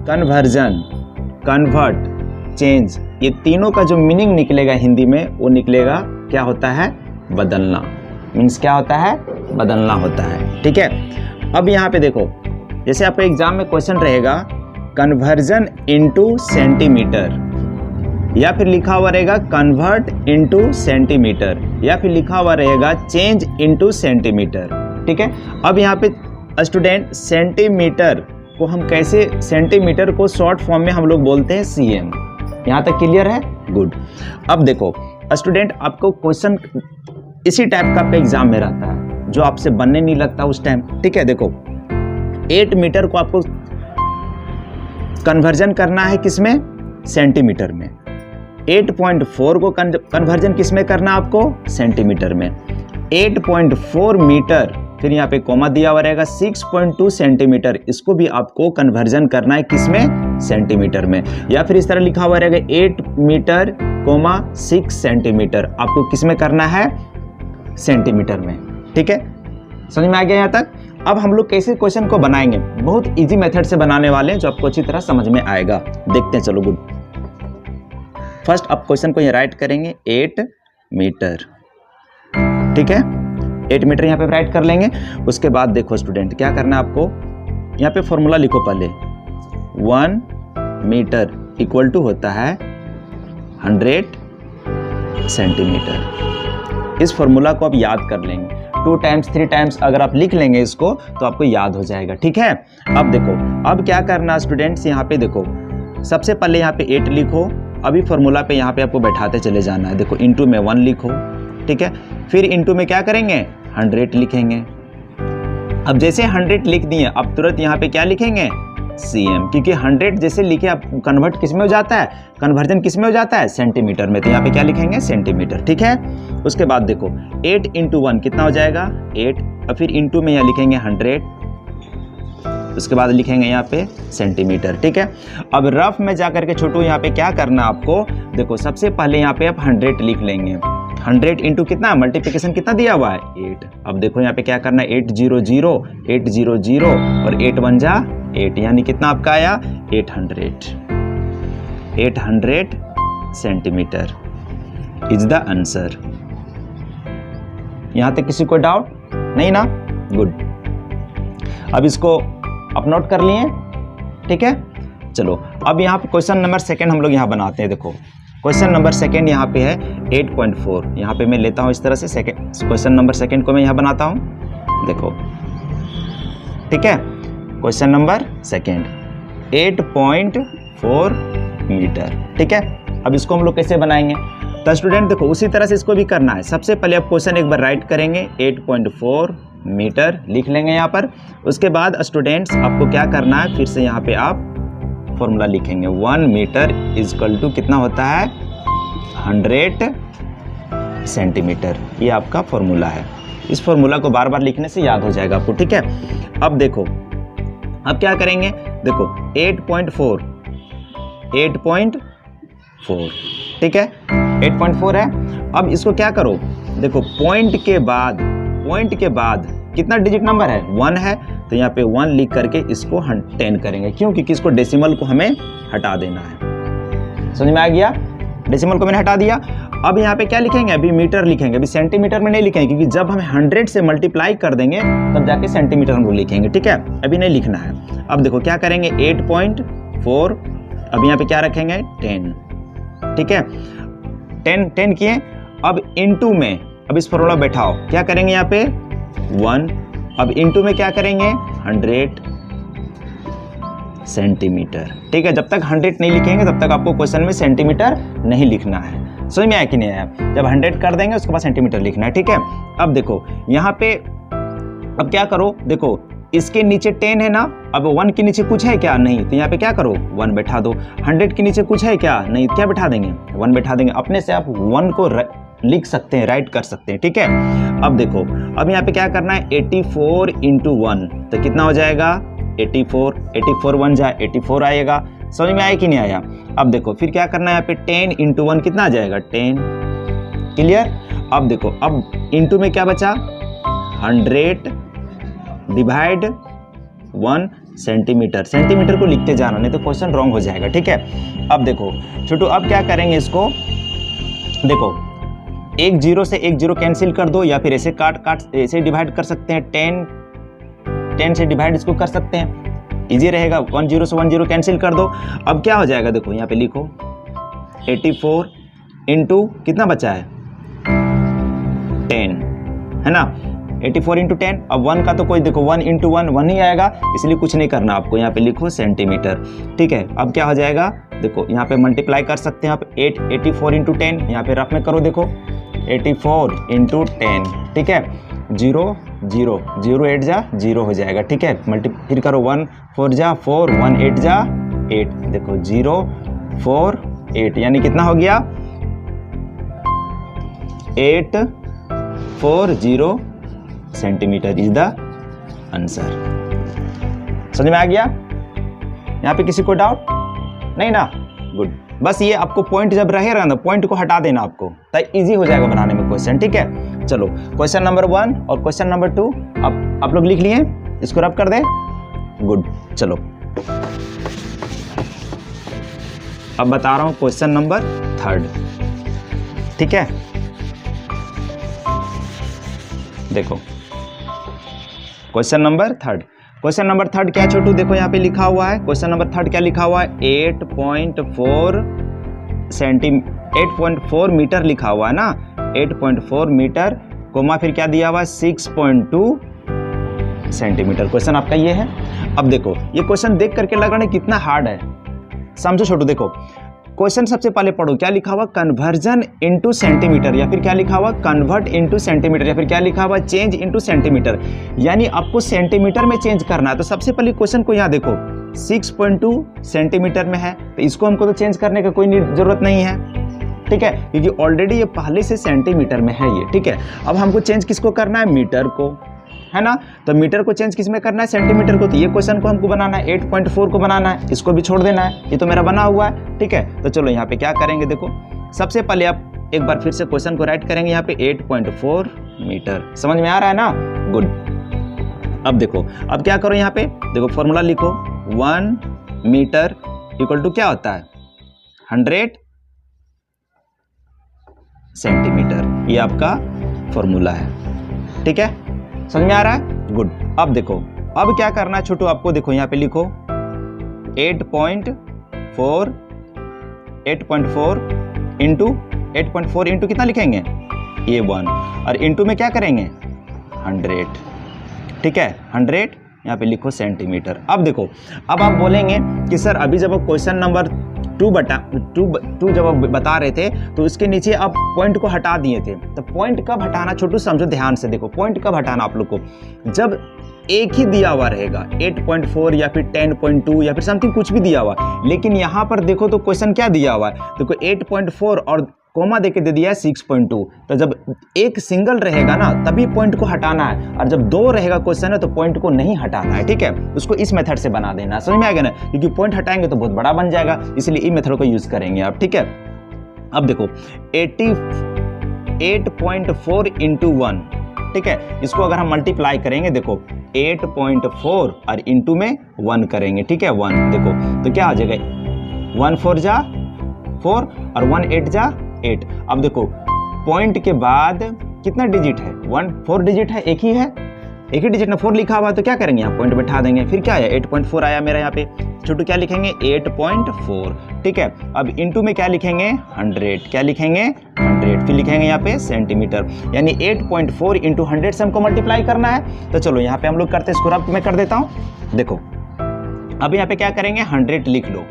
Conversion, convert, change, ये तीनों का जो मीनिंग निकलेगा हिंदी में वो निकलेगा क्या होता है, बदलना। मीन्स क्या होता है, बदलना होता है। ठीक है, अब यहाँ पे देखो, जैसे आपके एग्जाम में क्वेश्चन रहेगा कन्वर्जन इनटू सेंटीमीटर, या फिर लिखा हुआ रहेगा कन्वर्ट इनटू सेंटीमीटर, या फिर लिखा हुआ रहेगा चेंज इनटू सेंटीमीटर। ठीक है, अब यहाँ पे स्टूडेंट सेंटीमीटर को हम कैसे, सेंटीमीटर को शॉर्ट फॉर्म में हम लोग बोलते हैं सीएम। यहाँ तक क्लियर है? गुड। अब देखो स्टूडेंट, आपको क्वेश्चन इसी टाइप का पे एग्जाम में रहता है जो आपसे बनने नहीं लगता उस टाइम। ठीक है, देखो 8 मीटर को आपको कन्वर्जन करना है किसमें, सेंटीमीटर में। 8.4 को कन्वर्जन किसमें करना आपको, सेंटीमीटर में। 8.4 मीटर, फिर यहाँ पे कोमा दिया हुआ रहेगा 6.2 सेंटीमीटर, इसको भी आपको कन्वर्जन करना है किसमें, सेंटीमीटर में। या फिर इस तरह लिखा हुआ रहेगा 8 मीटर, 6 सेंटीमीटर, आपको किसमें करना है, सेंटीमीटर में। ठीक है, समझ में आ गया यहाँ तक? अब हम लोग कैसे क्वेश्चन को बनाएंगे, बहुत इजी मेथड से बनाने वाले हैं जो आपको अच्छी तरह समझ में आएगा। देखते हैं, चलो गुड। फर्स्ट आप क्वेश्चन को यहाँ राइट करेंगे 8 मीटर। ठीक है, 8 मीटर यहाँ पे राइट कर लेंगे। उसके बाद देखो स्टूडेंट, क्या करना है आपको, यहाँ पे फॉर्मूला लिखो पहले। 1 मीटर इक्वल टू होता है 100 सेंटीमीटर। इस फॉर्मूला को आप याद कर लेंगे, 2 टाइम्स 3 टाइम्स अगर आप लिख लेंगे इसको तो आपको याद हो जाएगा। ठीक है, अब देखो, अब क्या करना स्टूडेंट्स, यहाँ पे देखो सबसे पहले यहाँ पे 8 लिखो। अभी फॉर्मूला पे यहाँ पे आपको बैठाते चले जाना है। देखो इंटू में 1 लिखो। ठीक है, फिर इंटू में क्या करेंगे, 100 लिखेंगे। अब जैसे 100 लिख दिए, अब तुरंत यहाँ पे क्या लिखेंगे, सीएम, क्योंकि 100 जैसे लिखे आप कन्वर्ट किस में हो जाता है, कन्वर्जन किस में हो जाता है, सेंटीमीटर में। तो यहाँ पे क्या लिखेंगे, सेंटीमीटर। ठीक है, उसके बाद देखो 8 इंटू 1 कितना हो जाएगा, 8, और फिर इंटू में यहाँ लिखेंगे 100, उसके बाद लिखेंगे यहाँ पे सेंटीमीटर। ठीक है, अब रफ में जाकर के छोटू यहाँ पे क्या करना आपको, देखो सबसे पहले यहाँ पे आप 100 लिख लेंगे। 100 इंटू कितना, मल्टीप्लिकेशन कितना दिया हुआ है, 8। अब देखो यहाँ पे क्या करना है, 800 800 और 8 1 जा 8, यानी कितना आपका आया, 800 सेंटीमीटर इज द आंसर। यहां तक किसी को डाउट नहीं ना? गुड। अब इसको आप नोट कर लिए। ठीक है, चलो अब यहाँ पे क्वेश्चन नंबर 2 हम लोग यहाँ बनाते हैं। देखो क्वेश्चन नंबर 2 यहाँ पे है 8.4। यहाँ पे मैं लेता हूँ इस तरह से क्वेश्चन नंबर 2 को मैं यहाँ बनाता हूँ। देखो ठीक है, क्वेश्चन नंबर 2 8.4 मीटर। ठीक है, अब इसको हम लोग कैसे बनाएंगे, तो स्टूडेंट देखो उसी तरह से इसको भी करना है। सबसे पहले आप क्वेश्चन एक बार राइट करेंगे, 8.4 मीटर लिख लेंगे यहाँ पर। उसके बाद स्टूडेंट्स आपको क्या करना है, फिर से यहाँ पे आप फॉर्मूला लिखेंगे। 1 मीटर इज इक्वल टू कितना होता है, 100 सेंटीमीटर। ये आपका फॉर्मूला है। इस फॉर्मूला को बार बार लिखने से याद हो जाएगा आपको। ठीक है, अब देखो अब क्या करेंगे, देखो 8.4 ठीक है, 8.4 है। अब इसको क्या करो, देखो पॉइंट के बाद कितना डिजिट नंबर है, 1 है, तो यहाँ पे 1 लिख करके इसको 10 करेंगे। क्यों? क्योंकि इसको डेसिमल को हमें हटा देना है। समझ में आ गया, डेसिमल को मैंने हटा दिया। अब यहाँ पे क्या लिखेंगे, अभी मीटर लिखेंगे, अभी सेंटीमीटर में नहीं लिखेंगे, क्योंकि जब हम 100 से मल्टीप्लाई कर देंगे तब जाके सेंटीमीटर हम लोग लिखेंगे। ठीक है, अभी नहीं लिखना है। अब देखो क्या करेंगे, 8.4, अब यहाँ पे क्या रखेंगे, 10। ठीक है, 10 किए। अब इनटू में, अब इस फॉर्मूला बैठाओ, क्या करेंगे यहाँ पे 1, अब इनटू में क्या करेंगे 100 सेंटीमीटर। ठीक है, जब तक 100 नहीं लिखेंगे तब तक आपको क्वेश्चन में सेंटीमीटर नहीं लिखना है। समझ में आया कि नहीं आया? जब 100 कर देंगे उसके बाद सेंटीमीटर लिखना है। ठीक है, अब देखो यहाँ पे अब क्या करो, देखो इसके नीचे 10 है ना, अब 1 के नीचे कुछ है क्या, नहीं, तो यहाँ पे क्या करो 1 बैठा दो। 100 के नीचे कुछ है क्या, नहीं, क्या बैठा देंगे 1 बैठा देंगे। अपने से आप 1 को लिख सकते हैं, राइट कर सकते हैं। ठीक है, अब देखो अब यहाँ पे क्या करना है, 84 इंटू 1, तो कितना हो जाएगा 84 1 जा 84 आएगा। समझ में आया कि नहीं आया? अब देखो फिर क्या करना है, यहाँ पे 10 इंटू 1 कितना आ जाएगा 10। क्लियर? अब देखो अब इंटू में क्या बचा, 100 डिवाइड 1 सेंटीमीटर। सेंटीमीटर को लिखते जाना, नहीं तो क्वेश्चन रॉन्ग हो जाएगा, ठीक है। अब देखो छोटू, अब क्या करेंगे इसको, देखो एक जीरो से एक जीरो कैंसिल कर दो, या फिर ऐसे काट ऐसे डिवाइड कर सकते हैं, 10 से डिवाइड इसको कर सकते हैं, इजी रहेगा। 1 जीरो से 1 जीरो कैंसिल कर दो। अब क्या हो जाएगा, देखो यहाँ पे लिखो 84 इंटू कितना बचा है 10, है ना, 84 इंटू 10। अब 1 का तो कोई, देखो 1 इंटू 1 ही आएगा, इसलिए कुछ नहीं करना आपको, यहाँ पे लिखो सेंटीमीटर, ठीक है। अब क्या हो जाएगा, देखो यहाँ पे मल्टीप्लाई कर सकते हैं आप, 84 इंटू 10, यहाँ पे रफ में करो, देखो 84 इंटू 10, ठीक है। 0 0 0 8 जा 0 हो जाएगा, ठीक है। फिर करो 1 4 जा 4, 1 8 जा 8, देखो 0 4 8, यानी कितना हो गया 840 सेंटीमीटर इज द आंसर। समझ में आ गया? यहाँ पे किसी को डाउट नहीं ना? गुड। बस ये आपको पॉइंट जब रहेगा ना, पॉइंट को हटा देना आपको, तो इजी हो जाएगा बनाने में क्वेश्चन, ठीक है। चलो क्वेश्चन नंबर 1 और क्वेश्चन नंबर 2 अब आप लोग लिख लिए, इसको रब कर दें। गुड। चलो अब बता रहा हूं क्वेश्चन नंबर 3, ठीक है। देखो क्वेश्चन नंबर 3, क्वेश्चन नंबर 3 क्या छोटू, देखो यहाँ पे लिखा हुआ है, क्वेश्चन नंबर 3 क्या लिखा हुआ है, 8.4 मीटर लिखा हुआ है ना, 8.4 मीटर कोमा फिर क्या दिया हुआ है 6.2 सेंटीमीटर। क्वेश्चन आपका ये है। अब देखो ये क्वेश्चन देख करके लग रहा है कितना हार्ड है, समझो छोटू। देखो क्वेश्चन सबसे पहले पढ़ो, क्या लिखा हुआ कन्वर्जन इनटू सेंटीमीटर, या फिर क्या लिखा हुआ कन्वर्ट इनटू सेंटीमीटर, या फिर क्या लिखा हुआ चेंज इनटू सेंटीमीटर, यानी आपको सेंटीमीटर में चेंज करना है। तो सबसे पहले क्वेश्चन को यहाँ देखो 6.2 सेंटीमीटर में है, तो इसको हमको तो चेंज करने का कोई जरूरत नहीं है, ठीक है, क्योंकि ऑलरेडी ये पहले से सेंटीमीटर में है ये, ठीक है। अब हमको चेंज किसको करना है, मीटर को, है ना। तो मीटर को चेंज किस में करना है, सेंटीमीटर को। तो ये क्वेश्चन को हमको बनाना है 8.4 को बनाना है, इसको भी छोड़ देना है, ये तो मेरा बना हुआ है, ठीक है। तो चलो यहाँ पे क्या करेंगे, देखो सबसे पहले आप एक बार फिर से क्वेश्चन को राइट करेंगे यहाँ पे 8.4 मीटर। समझ में आ रहा है ना? गुड। अब देखो, अब क्या करो, यहाँ पे देखो फॉर्मूला लिखो, 1 मीटर इक्वल टू क्या होता है 100 सेंटीमीटर, ये आपका फॉर्मूला है, ठीक है। समझ में आ रहा है? गुड। अब देखो अब क्या करना है छोटू, आपको देखो यहाँ पे लिखो 8.4 इंटू कितना लिखेंगे, ये 1, और इंटू में क्या करेंगे 100, ठीक है। 100 यहाँ पे लिखो सेंटीमीटर। अब देखो, अब आप बोलेंगे कि सर अभी जब क्वेश्चन नंबर 2 जब आप बता रहे थे तो उसके नीचे आप पॉइंट को हटा दिए थे। तो पॉइंट कब हटाना छोटू, समझो ध्यान से, देखो पॉइंट कब हटाना आप लोग को, जब एक ही दिया हुआ रहेगा 8.4 या फिर 10.2 या फिर समथिंग कुछ भी दिया हुआ, लेकिन यहाँ पर देखो तो क्वेश्चन क्या दिया हुआ है, देखो 8.4 और कोमा देके दे दिया है 6.2। तो जब एक सिंगल रहेगा ना तभी पॉइंट को हटाना है, और जब 2 रहेगा क्वेश्चन है तो पॉइंट को नहीं हटाना है, ठीक है। उसको इस मेथड से बना देना, समझ में आएगा ना, क्योंकि पॉइंट हटाएंगे तो बहुत बड़ा बन जाएगा, इसलिए इस मेथड को यूज करेंगे आप, ठीक है। अब देखो 8.4 इंटू 1, ठीक है, इसको अगर हम मल्टीप्लाई करेंगे, देखो 8.4 और इंटू में 1 करेंगे, ठीक है, 1 देखो तो क्या आ जाएगा 1 4 जा 4 और 1 8 जा 8। अब देखो पॉइंट के बाद कितना डिजिट है, 4 डिजिट है, एक ही डिजिट ना 4 लिखा हुआ, तो क्या करेंगे यहाँ पॉइंट बैठा देंगे, फिर क्या आया 8.4 आया मेरा, यहाँ पे छोटू क्या लिखेंगे 8.4, ठीक है। अब इंटू में क्या लिखेंगे 100, क्या लिखेंगे 100, फिर लिखेंगे यहाँ पे सेंटीमीटर, यानी 8.4 इंटू 100 से हमको मल्टीप्लाई करना है। तो चलो यहाँ पे हम लोग करते हैं, इसको रब मैं कर देता हूँ। देखो अब यहाँ पे क्या करेंगे 100 लिख लो,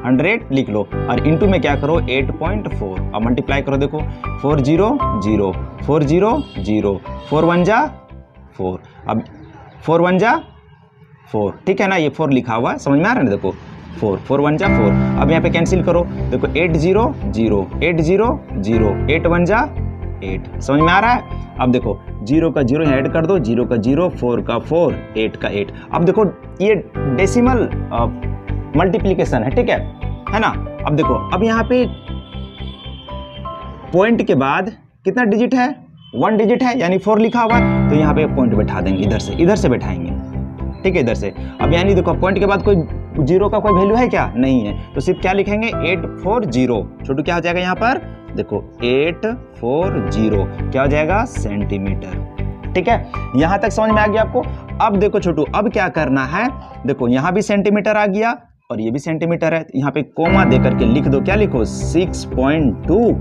100 लिख लो, और इंटू में क्या करो 8.4, अब मल्टीप्लाई करो, देखो 4 0 0 4 0 0 4 1 जा 4, अब 4 1 जा 4, ठीक है ना, ये 4 लिखा हुआ है, समझ में आ रहा है ना, देखो 4 4 1 जा 4। अब यहाँ पे कैंसिल करो, देखो 8 0 0 8 0 0 8 1 जा 8, समझ में आ रहा है। अब देखो 0 का 0 ऐड कर दो, 0 का 0 4 का 4 8 का 8। अब देखो ये डेसिमल मल्टीप्लीकेशन है, ठीक है ना। अब देखो अब यहाँ पे पॉइंट के बाद कितना डिजिट है, 1 डिजिट है, यानी 4 लिखा हुआ है, तो यहाँ पे पॉइंट बैठा देंगे, इधर से बैठाएंगे, ठीक है इधर से। अब यानी देखो पॉइंट के बाद कोई जीरो का कोई वैल्यू है क्या, नहीं है, तो सिर्फ क्या लिखेंगे 840। छोटू क्या हो जाएगा यहाँ पर, देखो 840 क्या हो जाएगा सेंटीमीटर। ठीक है, यहां तक समझ में आ गया आपको। अब देखो छोटू अब क्या करना है, देखो यहां भी सेंटीमीटर आ गया और ये भी सेंटीमीटर है, यहाँ पे कोमा देकर के लिख दो, क्या लिखो 6.2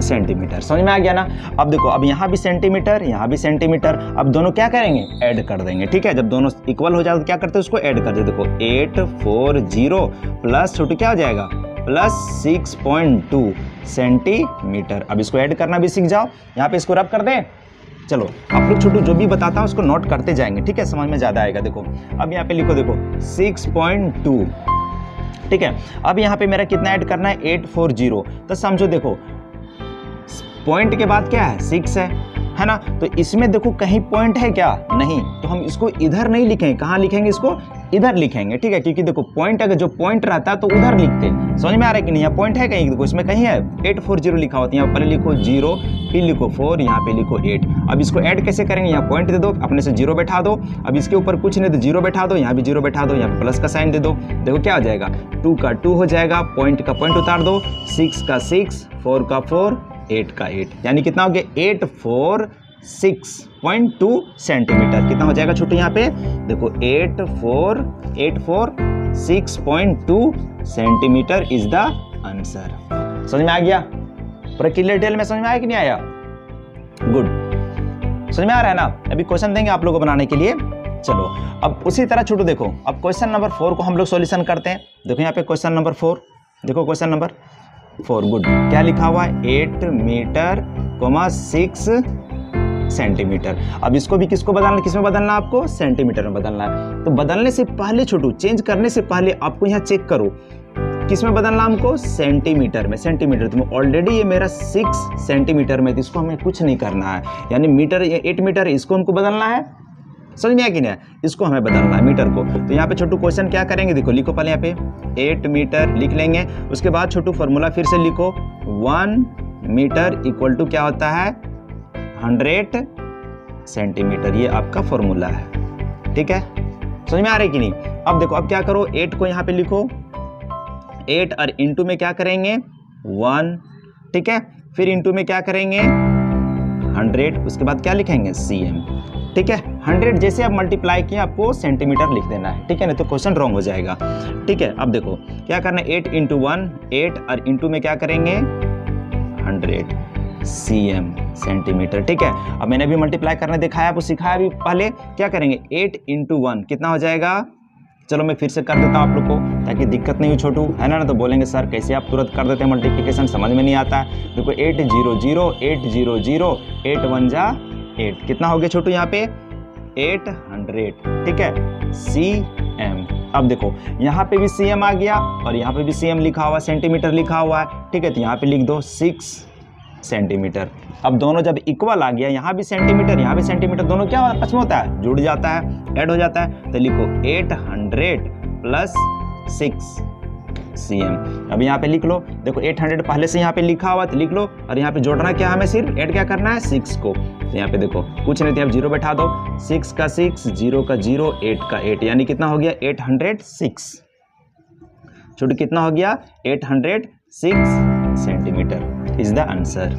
सेंटीमीटर। समझ में आ गया ना। अब देखो अब यहाँ भी सेंटीमीटर, यहाँ भी सेंटीमीटर, अब दोनों क्या करेंगे ऐड कर देंगे। ठीक है, जब दोनों इक्वल हो जाए तो क्या करते हैं उसको ऐड कर दे। देखो 840 प्लस छोटू क्या हो जाएगा प्लस 6.2 सेंटीमीटर। अब इसको ऐड करना भी सीख जाओ, यहाँ पे इसको रब कर दें। चलो आप लोग छोटू जो भी बताता हूँ उसको नोट करते जाएंगे, ठीक है, समझ में ज्यादा आएगा। देखो अब यहाँ पे लिखो, देखो 6.2, ठीक है। अब यहाँ पे मेरा कितना ऐड करना है 840, तो समझो देखो पॉइंट के बाद क्या है 6 है ना, तो इसमें देखो कहीं पॉइंट है क्या, नहीं, तो हम इसको इधर नहीं लिखेंगे, कहाँ लिखेंगे इसको इधर लिखेंगे। ठीक है, क्योंकि देखो पॉइंट अगर जो पॉइंट रहता है तो उधर लिखते हैं। समझ में आ रहा है कि नहीं, यहाँ पॉइंट है कहीं, देखो इसमें कहीं है 840 लिखा होता है, यहाँ पहले लिखो 0 फिर लिखो 4 यहाँ पे लिखो 8। अब इसको ऐड कैसे करेंगे, यहाँ पॉइंट दे दो, अपने से 0 बैठा दो, अब इसके ऊपर कुछ नहीं तो 0 बैठा दो, यहाँ भी 0 बैठा दो, यहाँ पे प्लस का साइन दे दो। देखो क्या हो जाएगा 2 का 2 हो जाएगा, पॉइंट का पॉइंट उतार दो, 6 का 6, 4 का 4, 8 का 8, यानी कितना हो गया 846.2 सेंटीमीटर। कितना हो जाएगा छोटू यहाँ पे, देखो 846.2 सेंटीमीटर इज द आंसर। समझ में आ गया, पूरा क्लियर डिटेल में समझ में आया कि नहीं आया, गुड, समझ में आ रहा है ना। अभी क्वेश्चन देंगे आप लोगों को बनाने के लिए। चलो अब उसी तरह छोटू देखो अब क्वेश्चन नंबर 4 को हम लोग सॉल्यूशन करते हैं। देखो यहाँ पे क्वेश्चन नंबर 4, देखो क्वेश्चन नंबर 4, गुड, क्या लिखा हुआ है 8 मीटर 6 सेंटीमीटर। अब इसको भी किसको बदलना, किसमें बदलना आपको, सेंटीमीटर में बदलना है। तो बदलने से पहले छोटू, चेंज करने से पहले आपको यहाँ चेक करो किसमें बदलना हमको, सेंटीमीटर में। सेंटीमीटर तो ऑलरेडी ये मेरा 6 सेंटीमीटर में, तो इसको हमें कुछ नहीं करना है, यानी मीटर 8 मीटर इसको हमको बदलना है। समझ में आया कि नहीं, इसको हमें बदलना है मीटर को। तो यहाँ पे छोटू क्वेश्चन क्या करेंगे, देखो लिखो पहले यहाँ पे 8 मीटर लिख लेंगे, उसके बाद छोटू फॉर्मूला फिर से लिखो 1 मीटर इक्वल टू क्या होता है 100 सेंटीमीटर, ये आपका फॉर्मूला है। ठीक है, समझ में आ रहा है कि नहीं। अब देखो अब क्या करो 8 को यहाँ पे लिखो 8 और इंटू में क्या करेंगे 1, ठीक है, फिर इंटू में क्या करेंगे 100, उसके बाद क्या लिखेंगे cm। ठीक है, 100 जैसे आप मल्टीप्लाई किया आपको सेंटीमीटर लिख देना है, ठीक है, नहीं तो क्वेश्चन रॉन्ग हो जाएगा। ठीक है, अब देखो क्या करना है 8 इंटू 1 8 और इंटू में क्या करेंगे 100 cm सेंटीमीटर। ठीक है, अब मैंने भी मल्टीप्लाई करने दिखाया, आपको सिखाया भी पहले, क्या करेंगे 8 इंटू 1 कितना हो जाएगा। चलो मैं फिर से कर देता हूँ आप लोग को ताकि दिक्कत नहीं हो छोटू, है ना, तो बोलेंगे सर कैसे आप तुरंत कर देते हैं मल्टीप्लिकेशन, समझ में नहीं आता है। देखो 800 800 8 1 जा 8, कितना हो गया छोटू यहाँ पे 800, ठीक है, cm। अब देखो यहाँ पे भी cm आ गया और यहाँ पे भी cm लिखा हुआ, सेंटीमीटर लिखा हुआ है, ठीक है, तो यहाँ पे लिख दो 6 सेंटीमीटर। अब दोनों जब इक्वल आ गया, यहाँ भी सेंटीमीटर यहाँ भी सेंटीमीटर, दोनों क्या आपस में होता है जुड़ जाता है, ऐड हो जाता है, तो लिखो 800 प्लस 6 cm। अब यहाँ पे लिख लो, देखो 800 पहले से यहाँ पे लिखा हुआ तो लिख लो, और यहाँ पे जोड़ना क्या हमें, सिर्फ ऐड क्या करना है 6 को। तो यहाँ पे देखो कुछ नहीं, आप 0 बैठा दो, 6 का 6, 0 का 0, 8 का 8, यानी कितना हो गया 806। छोटू कितना हो गया 806 सेंटीमीटर इज द आंसर।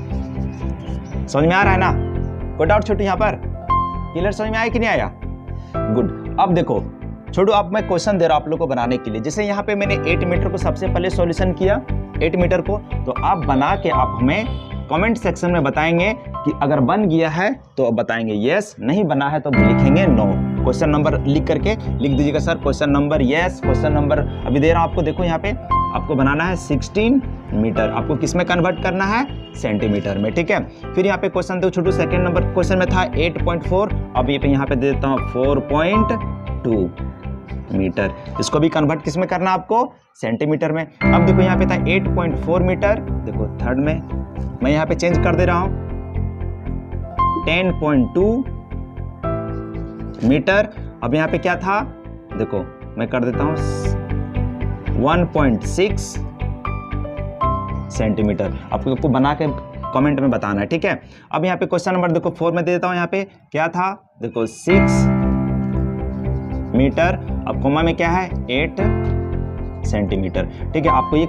समझ में आ रहा है ना, कोई डाउट छोटू यहाँ पर, क्लियर, समझ में आया कि नहीं आया, गुड। अब देखो छोटू अब मैं क्वेश्चन दे रहा हूं आप लोग को बनाने के लिए। जैसे यहाँ पे मैंने 8 मीटर को सबसे पहले सॉल्यूशन किया 8 मीटर को, तो आप बना के आप हमें कमेंट सेक्शन में बताएंगे कि अगर बन गया है तो अब बताएंगे यस, नहीं बना है तो लिखेंगे नो। क्वेश्चन नंबर लिख करके लिख दीजिएगा sir question number yes, question number अभी दे रहा हूं आपको, देखो यहाँ पे आपको बनाना है 16 मीटर, आपको किस में कन्वर्ट करना है सेंटीमीटर में, ठीक है। फिर यहाँ पे क्वेश्चन देखो छोटू सेकंड नंबर क्वेश्चन में था 8.4, अब ये पे यहाँ पे दे देता हूँ 4.2 मीटर, इसको भी कन्वर्ट किस में करना आपको सेंटीमीटर में। अब देखो यहाँ पे था 8.4 मीटर, देखो थर्ड में मैं यहाँ पे चेंज कर दे रहा हूँ 10.2 मीटर। अब यहाँ पे क्या था, देखो मैं कर देता हूँ 1.6 सेंटीमीटर। आपको बना के कमेंट में बताना है, ठीक है। अब यहाँ पे क्वेश्चन नंबर देखो 4 में दे देता हूँ, यहाँ पे क्या था, देखो 6 मीटर, अब कोमा में क्या है 8 सेंटीमीटर, ठीक है। आपको ये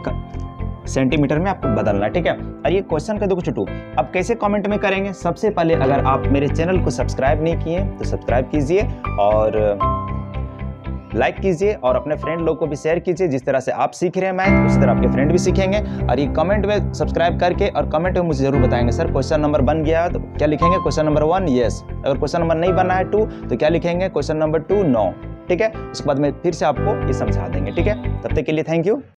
सेंटीमीटर में आपको बदलना है, ठीक है। और ये क्वेश्चन का देखो छोटू, अब कैसे कमेंट में करेंगे? सबसे पहले अगर आप मेरे चैनल को सब्सक्राइब नहीं किए तो सब्सक्राइब कीजिए और लाइक कीजिए और अपने फ्रेंड लोग को भी शेयर कीजिए। जिस तरह से आप सीख रहे हैं मैथ उसी तरह आपके फ्रेंड भी सीखेंगे। और ये कमेंट में सब्सक्राइब करके और कमेंट में मुझे जरूर बताएंगे सर क्वेश्चन नंबर बन गया तो क्या लिखेंगे? क्वेश्चन नंबर 1 यस, अगर क्वेश्चन नंबर नहीं बना है 2 तो क्या लिखेंगे? क्वेश्चन नंबर 2 नो, ठीक है। उसके बाद में फिर से आपको ये समझा देंगे, ठीक है। तब तक के लिए थैंक यू।